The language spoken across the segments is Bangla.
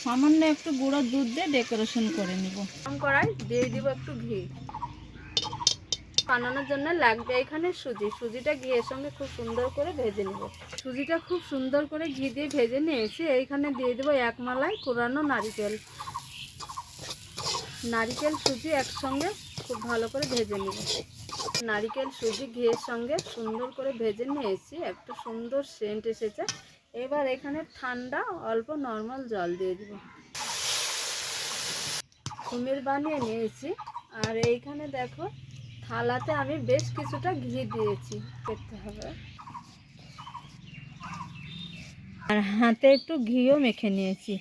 সামান্য একটু গুঁড়ো দুধ দিয়ে ডেকোরেশন করে নিব। কড়াই দিয়ে দিব একটু ঘি। বানানোর জন্য লাগবে এখানে সুজি। সুজিটা ঘিয়ের সঙ্গে খুব সুন্দর করে ভেজে নেব। সুজিটা খুব সুন্দর করে ঘি দিয়ে ভেজে নিয়েছি। এইখানে দিয়ে দেবো এক মালাই কোরানো নারকেল। নারকেল সুজি একসঙ্গে খুব ভালো করে ভেজে নেব। নারকেল সুজি ঘিয়ের সঙ্গে সুন্দর করে ভেজে নিয়েছি, একটা সুন্দর সেন্ট এসেছে। এবার এখানে ঠান্ডা অল্প নর্মাল জল দিয়ে দিব। কুমির বানিয়ে নিয়েছি। আর এইখানে দেখো থালাতে আমি বেশ কিছুটা ঘি দিয়েছি, দেখতে হবে। আর হাতে একটু ঘিও মেখে নিয়েছি,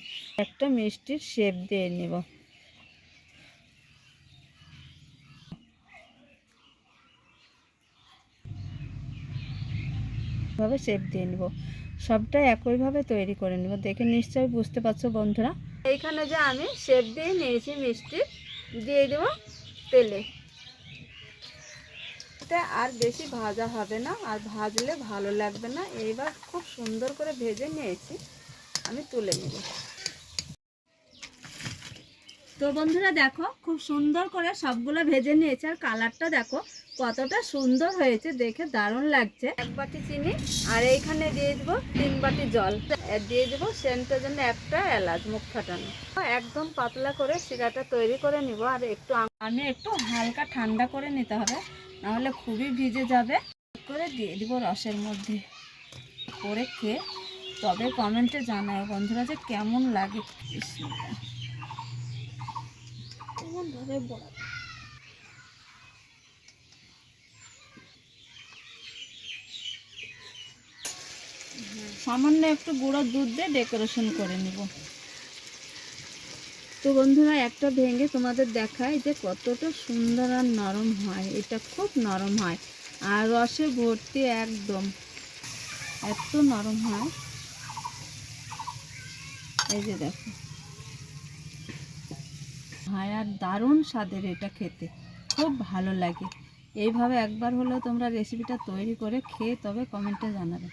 একটা মিষ্টির শেপ দিয়ে নেব। ভাবে শেপ দিয়ে নিব, সবটাই একইভাবে তৈরি করে নিব। দেখে নিশ্চয়ই বুঝতে পারছো বন্ধুরা। এইখানে যে আমি শেপ দিয়ে নিয়েছি মিষ্টি, দিয়ে দেব তেলে। এটা আর বেশি ভাজা হবে না, আর ভাজলে ভালো লাগবে না। এইবার খুব সুন্দর করে ভেজে নিয়েছি, আমি তুলে নেব। তো বন্ধুরা দেখো খুব সুন্দর করে সবগুলো ভেজে নিয়েছে, আর কালারটা দেখো কতটা সুন্দর হয়েছে, দেখে দারুণ লাগছে। এক বাটি চিনি, আর এইখানে দিয়ে দেবো 3 বাটি জল। দিয়ে দেবো সেন্টের জন্য একটা এলাচ মুখ ফাটানো। একদম পাতলা করে শিরাটা তৈরি করে নিব। আর আমি একটু হালকা ঠান্ডা করে নিতে হবে, নাহলে খুবই ভিজে যাবে। করে দিয়ে দিব রসের মধ্যে করে খেয়ে তবে কমেন্টে জানাও বন্ধুরা যে কেমন লাগে। সামান্য একটু গুঁড়ো দুধ দিয়ে ডেকোরেশন করে নিব। তো বন্ধুরা একটা ভেঙে তোমাদের দেখায় যে কতটা সুন্দর আর নরম হয়। এটা খুব নরম হয়, আর রসে ভর্তি, একদম এত নরম হয়। এই যে দেখো হয়, আর দারুণ স্বাদের, এটা খেতে খুব ভালো লাগে। এইভাবে একবার হলেও তোমরা রেসিপিটা তৈরি করে খেয়ে তবে কমেন্টে জানাবে।